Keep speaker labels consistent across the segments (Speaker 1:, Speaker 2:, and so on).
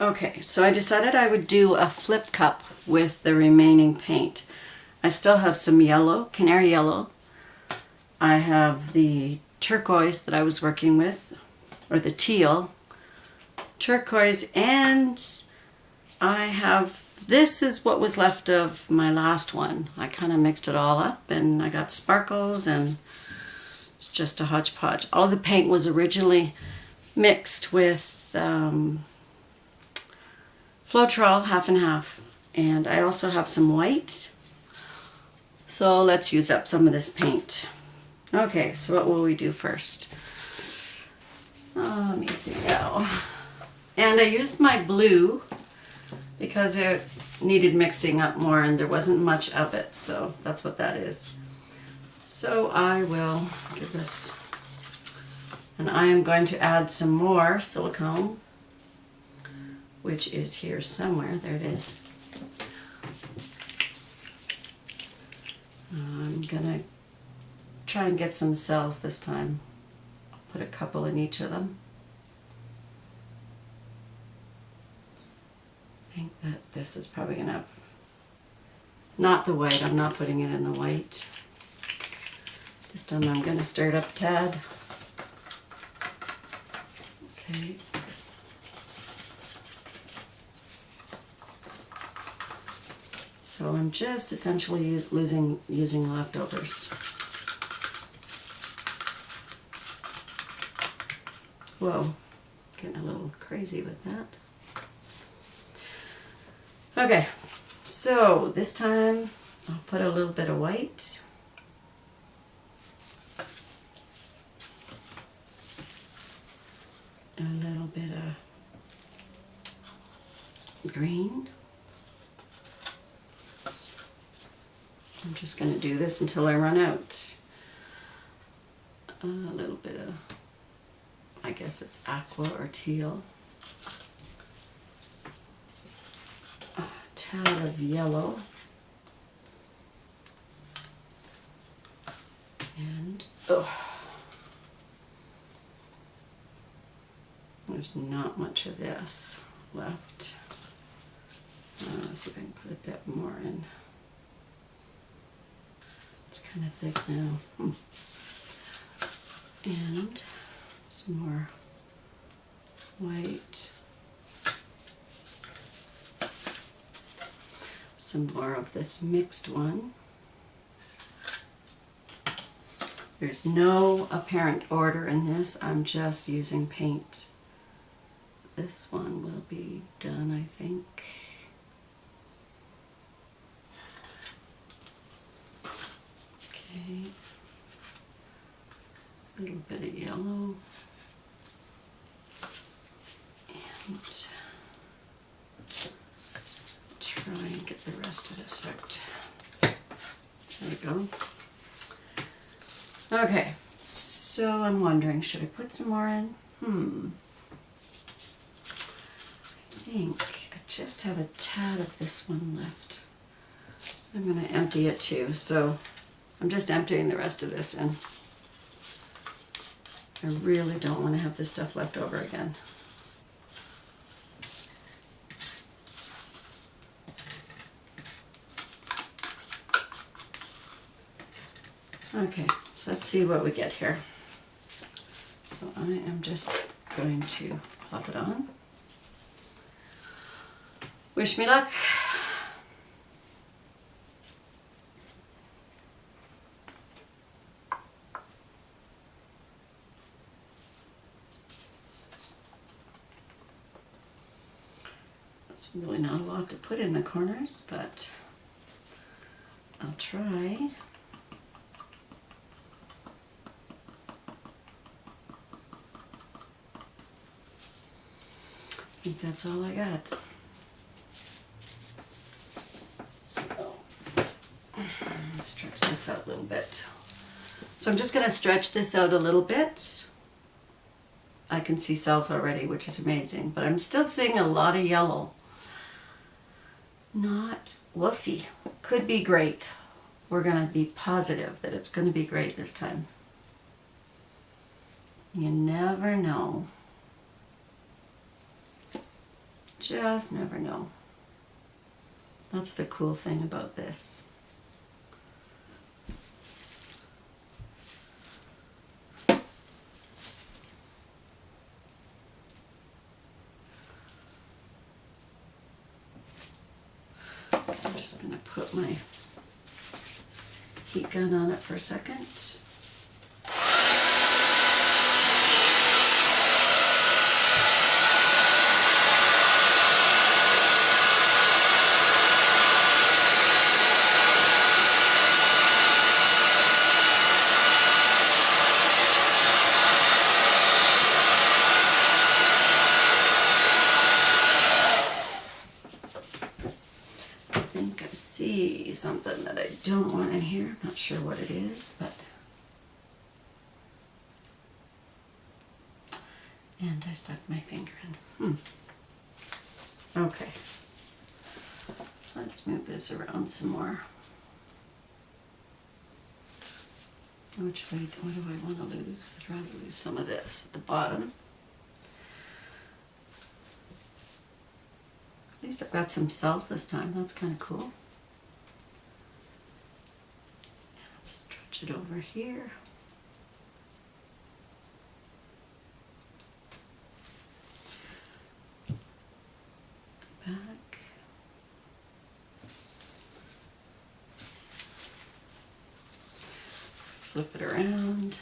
Speaker 1: Okay, so I decided I would do a flip cup with the remaining paint. I still have some yellow, canary yellow. I have the turquoise that I was working with, or the teal, turquoise, and I have, this is what was left of my last one. I kind of mixed it all up and I got sparkles and it's just a hodgepodge. All the paint was originally mixed with Floetrol, half and half, and I also have some white, so let's use up some of this paint. Okay, so what will we do first? Let me see now. And I used my blue because it needed mixing up more and there wasn't much of it, so that's what that is. So I will give this, and I am going to add some more silicone, which is here somewhere. There it is. I'm gonna try and get some cells this time. I'll put a couple in each of them. I think that this is probably enough. Not the white, I'm not putting it in the white. This time I'm gonna stir it up a tad. Okay. So I'm just essentially using leftovers. Whoa, getting a little crazy with that. Okay, so this time I'll put a little bit of white. A little bit of green. I'm just going to do this until I run out. A little bit of, I guess it's aqua or teal. A tad of yellow. And, there's not much of this left. Let's see if I can put a bit more in. It's kind of thick now. And some more white. Some more of this mixed one. There's no apparent order in this. I'm just using paint. This one will be done, I think. Okay, a little bit of yellow, and try and get the rest of this out. There you go. Okay, so I'm wondering, should I put some more in? I think I just have a tad of this one left. I'm going to empty it too, so I'm just emptying the rest of this in. I really don't want to have this stuff left over again. Okay, so let's see what we get here. So I am just going to plop it on. Wish me luck. Really not a lot to put in the corners, but I'll try. I think that's all I got. So, stretch this out a little bit. So I'm just going to stretch this out a little bit. I can see cells already, which is amazing, but I'm still seeing a lot of yellow. We'll see. Could be great. we're going to be positive that it's going to be great this time. You never know. Just never know. That's the cool thing about this. I'm just going to put my heat gun on it for a second. Something that I don't want in here. Not sure what it is, but and I stuck my finger in. Okay. Let's move this around some more. Which way? What do I want to lose? I'd rather lose some of this at the bottom. At least I've got some cells this time. That's kind of cool. It over here. Back. Flip it around.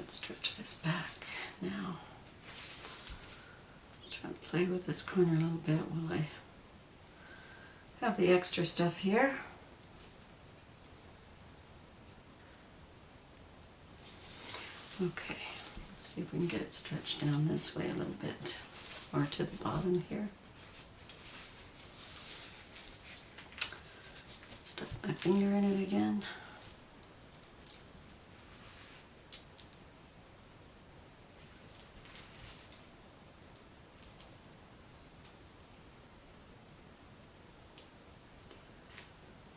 Speaker 1: Stretch this back now. Try and play with this corner a little bit while I have the extra stuff here. Okay, let's see if we can get it stretched down this way a little bit, or to the bottom here. Stuck my finger in it again.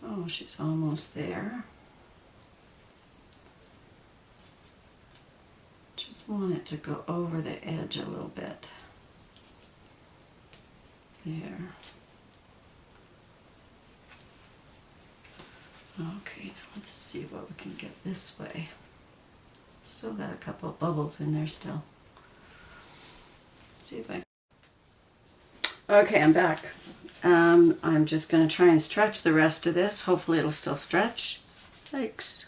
Speaker 1: Oh, she's almost there. Just want it to go over the edge a little bit. There. Okay, now let's see what we can get this way. Still got a couple of bubbles in there still. Let's see if I... Okay, I'm back. I'm just going to try and stretch the rest of this. Hopefully it'll still stretch. Thanks.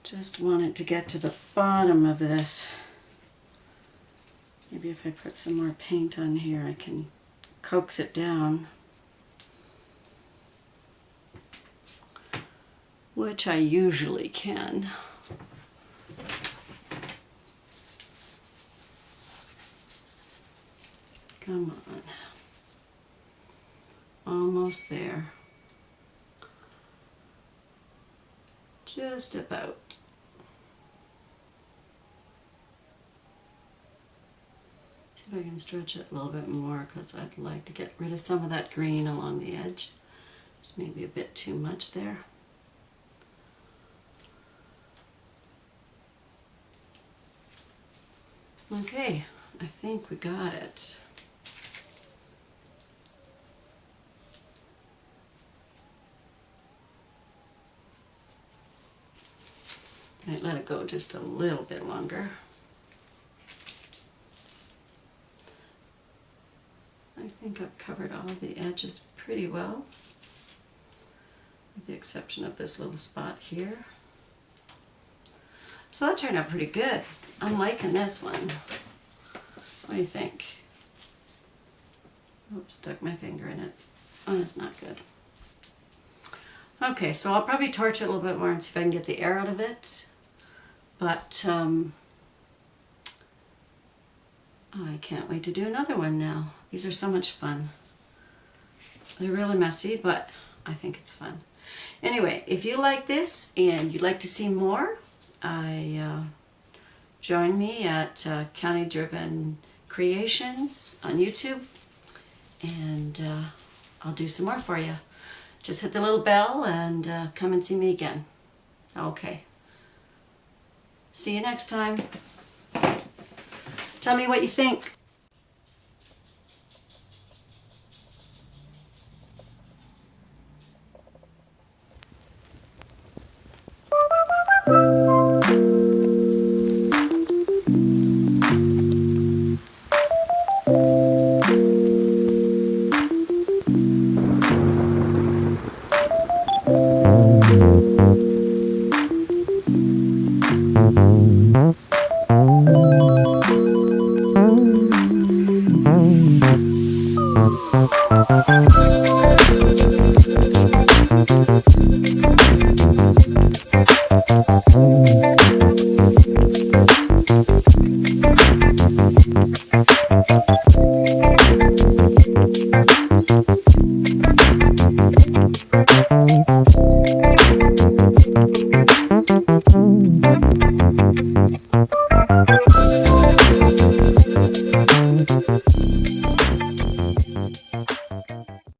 Speaker 1: Just want it to get to the bottom of this. Maybe if I put some more paint on here, I can coax it down. Which I usually can. Come on. Almost there. Just about. See if I can stretch it a little bit more, because I'd like to get rid of some of that green along the edge. There's maybe a bit too much there. Okay, I think we got it. Might let it go just a little bit longer. I think I've covered all of the edges pretty well, with the exception of this little spot here. So that turned out pretty good. I'm liking this one. What do you think? Oops, stuck my finger in it. Oh, that's not good. Okay, so I'll probably torch it a little bit more and see if I can get the air out of it. But I can't wait to do another one now. These are so much fun. They're really messy, but I think it's fun. Anyway, if you like this and you'd like to see more, join me at County Driven Creations on YouTube, and I'll do some more for you. Just hit the little bell and come and see me again. Okay. See you next time. Tell me what you think.